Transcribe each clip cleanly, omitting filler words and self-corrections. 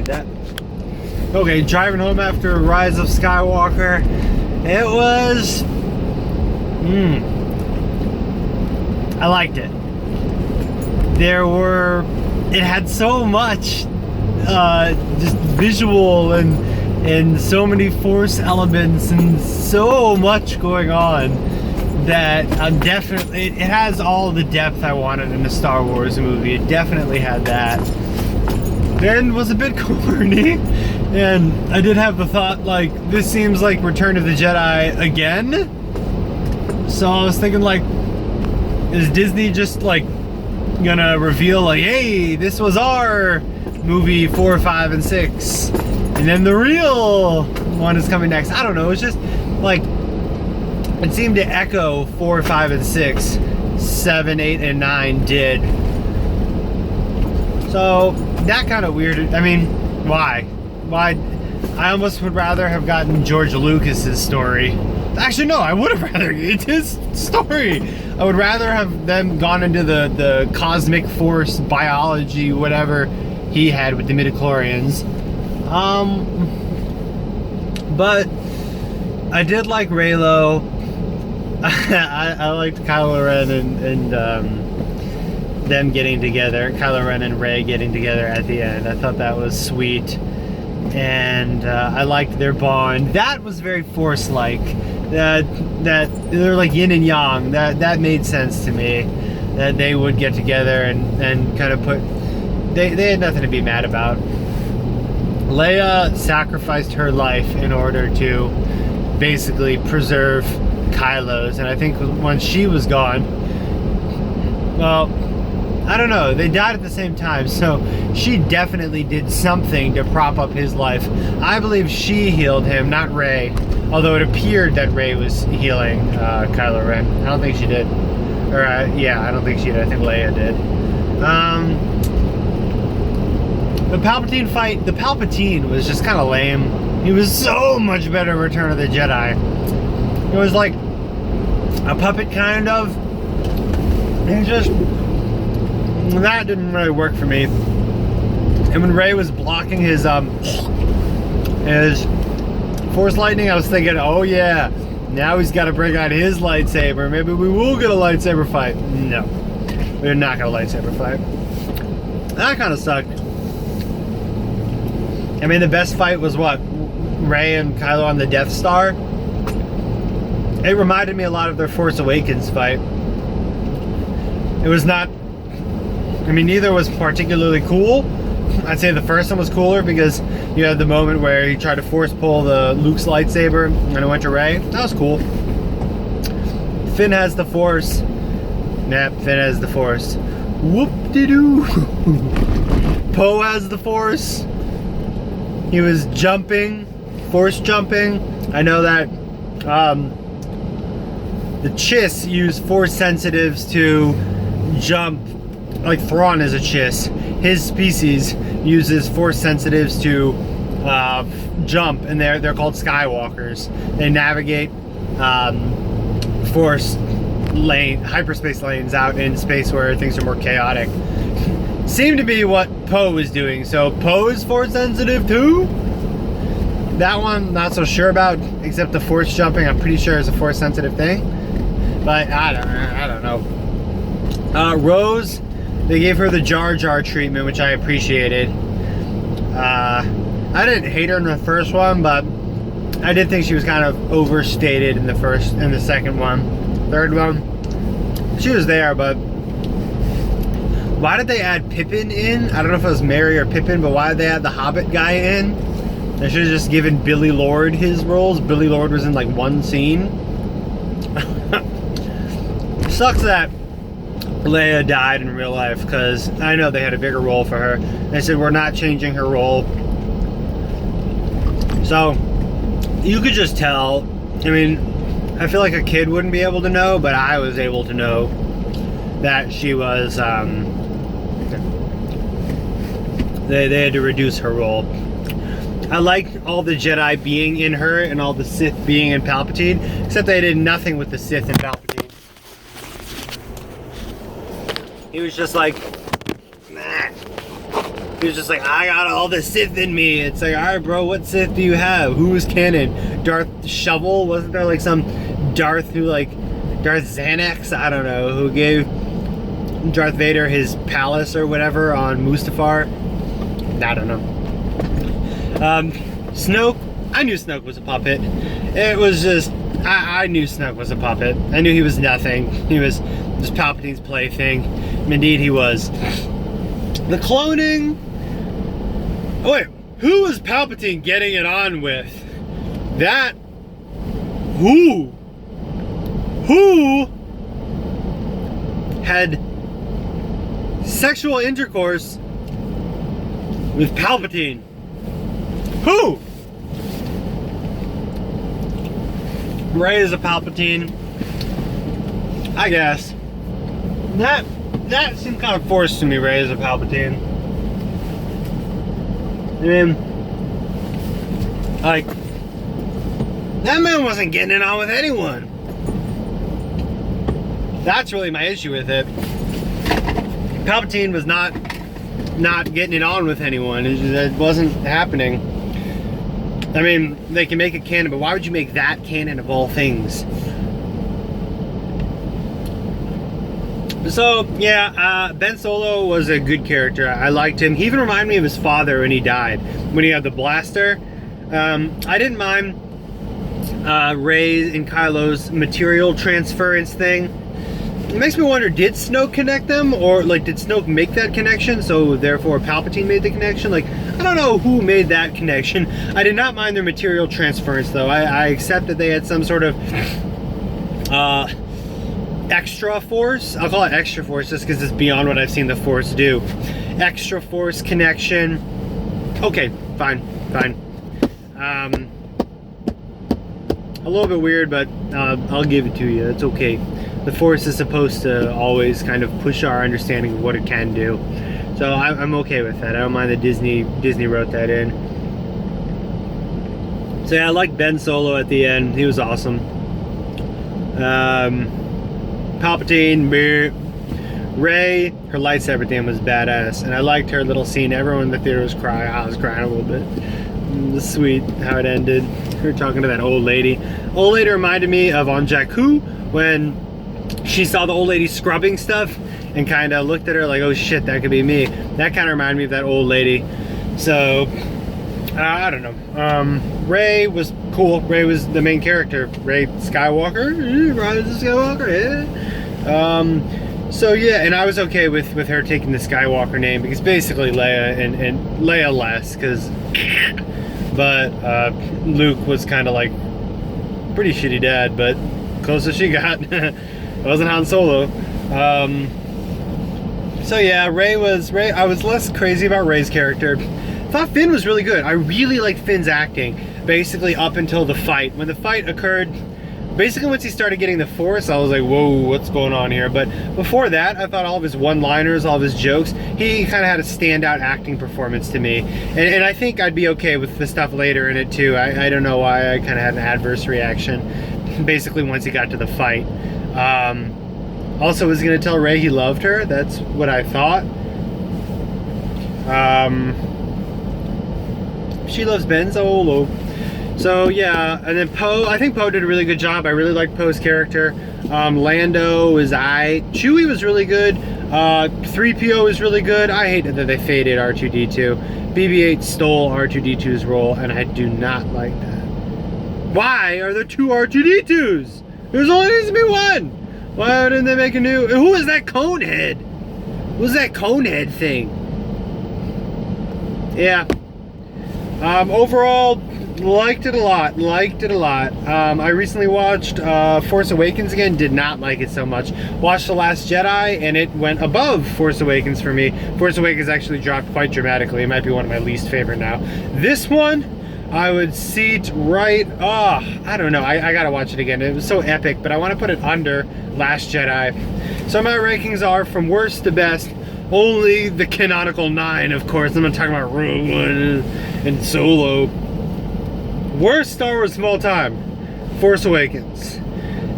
that. Okay, driving home after Rise of Skywalker, it was... I liked it. It had so much just visual and so many Force elements and so much going on that I'm definitely, it has all the depth I wanted in a Star Wars movie. It definitely had that. Then was a bit corny, and I did have the thought, like, this seems like Return of the Jedi again. So I was thinking, like, is Disney just like gonna reveal, like, hey, this was our movie 4, 5, and 6, and then the real one is coming next? I don't know. It's just like, it seemed to echo 4, 5, and 6. 7, 8, and 9 did. So that kind of weirded. I mean, why? I almost would rather have gotten George Lucas's story. Actually, no, I would have rather. It's his story. I would rather have them gone into the cosmic force biology, whatever he had with the midichlorians. But I did like Reylo. I liked Kylo Ren and them getting together. Kylo Ren and Rey getting together at the end. I thought that was sweet. And I liked their bond. That was very Force-like. That they're like yin and yang. That made sense to me. That they would get together and kind of put... They had nothing to be mad about. Leia sacrificed her life in order to basically preserve Kylo's. And I think when she was gone... Well... I don't know, they died at the same time, so she definitely did something to prop up his life. I believe she healed him, not Rey. Although it appeared that Rey was healing Kylo Ren. I don't think she did. Or, yeah, I don't think she did. I think Leia did. The Palpatine fight, the Palpatine was just kind of lame. He was so much better in Return of the Jedi. It was like a puppet, kind of. And just... that didn't really work for me. And when Rey was blocking his Force lightning, I was thinking, oh yeah, now he's got to bring out his lightsaber. Maybe we will get a lightsaber fight. No, we're not gonna lightsaber fight. That kind of sucked. I mean, the best fight was what? Rey and Kylo on the Death Star. It reminded me a lot of their Force Awakens fight. It was not... I mean, neither was particularly cool. I'd say the first one was cooler because you had the moment where he tried to force pull the Luke's lightsaber and it went to Rey. That was cool. Finn has the Force. Nah, Finn has the Force. Whoop-de-doo. Poe has the Force. He was jumping, Force jumping. I know that the Chiss use Force sensitives to jump. Like Thrawn is a Chiss. His species uses Force sensitives to jump, and they're called Skywalkers. They navigate Force hyperspace lanes out in space where things are more chaotic. Seemed to be what Poe was doing. So Poe is Force sensitive too? That one, not so sure about, except the Force jumping, I'm pretty sure is a Force sensitive thing. But I don't know. Rose, they gave her the Jar Jar treatment, which I appreciated. I didn't hate her in the first one, but I did think she was kind of overstated in the second one. Third one, she was there, but why did they add Pippin in? I don't know if it was Mary or Pippin, but why did they add the Hobbit guy in? They should have just given Billy Lord his roles. Billy Lord was in like one scene. Sucks that Leia died in real life, because I know they had a bigger role for her. They said, we're not changing her role. So, you could just tell. I mean, I feel like a kid wouldn't be able to know, but I was able to know that she was, they had to reduce her role. I liked all the Jedi being in her and all the Sith being in Palpatine, except they did nothing with the Sith and Palpatine. He was just like, nah. He was just like, I got all the Sith in me. It's like, all right, bro, what Sith do you have? Who's canon? Darth Shovel? Wasn't there like some Darth who like, Darth Xanax? I don't know, who gave Darth Vader his palace or whatever on Mustafar? I don't know. Snoke, I knew Snoke was a puppet. It was just, I knew Snoke was a puppet. I knew he was nothing. He was just Palpatine's plaything. Indeed he was. The cloning, oh wait, who was Palpatine getting it on with? That, who had sexual intercourse with Palpatine? Who? Rey is a Palpatine, I guess. That seemed kind of forced to me, Rey is a Palpatine. I mean, like, that man wasn't getting it on with anyone. That's really my issue with it. Palpatine was not getting it on with anyone. It wasn't happening. I mean, they can make it canon, but why would you make that canon of all things? So, yeah, Ben Solo was a good character. I liked him. He even reminded me of his father when he died. When he had the blaster. I didn't mind Rey and Kylo's material transference thing. It makes me wonder, did Snoke connect them? Or, like, did Snoke make that connection, so therefore Palpatine made the connection? Like, I don't know who made that connection. I did not mind their material transference, though. I accept that they had some sort of extra force. I'll call it extra force just because it's beyond what I've seen the Force do. Extra force connection. Okay, fine. A little bit weird, but I'll give it to you. It's okay. The Force is supposed to always kind of push our understanding of what it can do. So I'm okay with that. I don't mind that Disney wrote that in. So yeah, I liked Ben Solo at the end. He was awesome. Palpatine, Rey, her lightsaber thing was badass, and I liked her little scene. Everyone in the theater was crying. I was crying a little bit. It was sweet how it ended. Her talking to that old lady. Old lady reminded me of on Jakku when she saw the old lady scrubbing stuff and kind of looked at her like, oh shit, that could be me. That kind of reminded me of that old lady. So I don't know. Rey was cool. Rey was the main character. Rey SKYWALKER, Rise of Skywalker. Yeah. So yeah, and I was okay with her taking the Skywalker name because basically Leia and Leia less, but Luke was kind of like pretty shitty dad, but closest she got. It wasn't Han Solo. So yeah, Rey. I was less crazy about Rey's character. Thought Finn was really good. I really liked Finn's acting, basically up until the fight. When the fight occurred, basically once he started getting the Force, I was like, whoa, what's going on here? But before that, I thought all of his one-liners, all of his jokes, he kind of had a standout acting performance to me. And I think I'd be okay with the stuff later in it too. I don't know why I kind of had an adverse reaction, basically once he got to the fight. Also was going to tell Rey he loved her. That's what I thought. She loves Ben Solo. So yeah, and then Poe, I think Poe did a really good job. I really liked Poe's character. Lando was Chewie was really good. 3PO was really good. I hate that they faded R2-D2. BB-8 stole R2-D2's role, and I do not like that. Why are there two R2-D2s? There's only needs to be one. Why didn't they make a new? Who was that Conehead? What was that Conehead thing? Yeah. Overall, liked it a lot. I recently watched Force Awakens again. Did not like it so much. Watched The Last Jedi, and it went above Force Awakens for me. Force Awakens actually dropped quite dramatically. It might be one of my least favorite now. This one, I would seat right... I don't know. I gotta watch it again. It was so epic, but I want to put it under Last Jedi. So my rankings are from worst to best. Only the canonical 9, of course. I'm not talking about Rogue One and Solo. Worst Star Wars of all time, Force Awakens.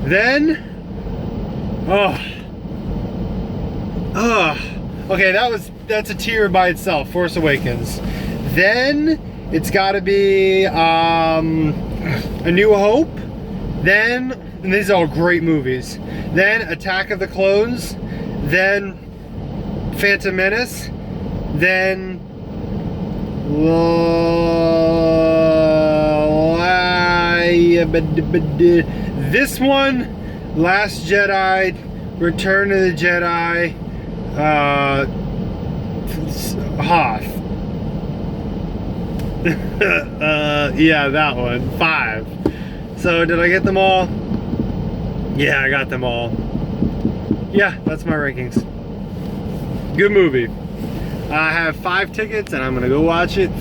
Then, okay, that was that's a tier by itself, Force Awakens. Then it's got to be A New Hope. Then, and these are all great movies. Then Attack of the Clones. Then Phantom Menace. Then this one, Last Jedi, Return of the Jedi, Hoth. Yeah, that one. 5. So did I get them all? Yeah, I got them all. Yeah, that's my rankings. Good movie. I have 5 tickets and I'm gonna go watch it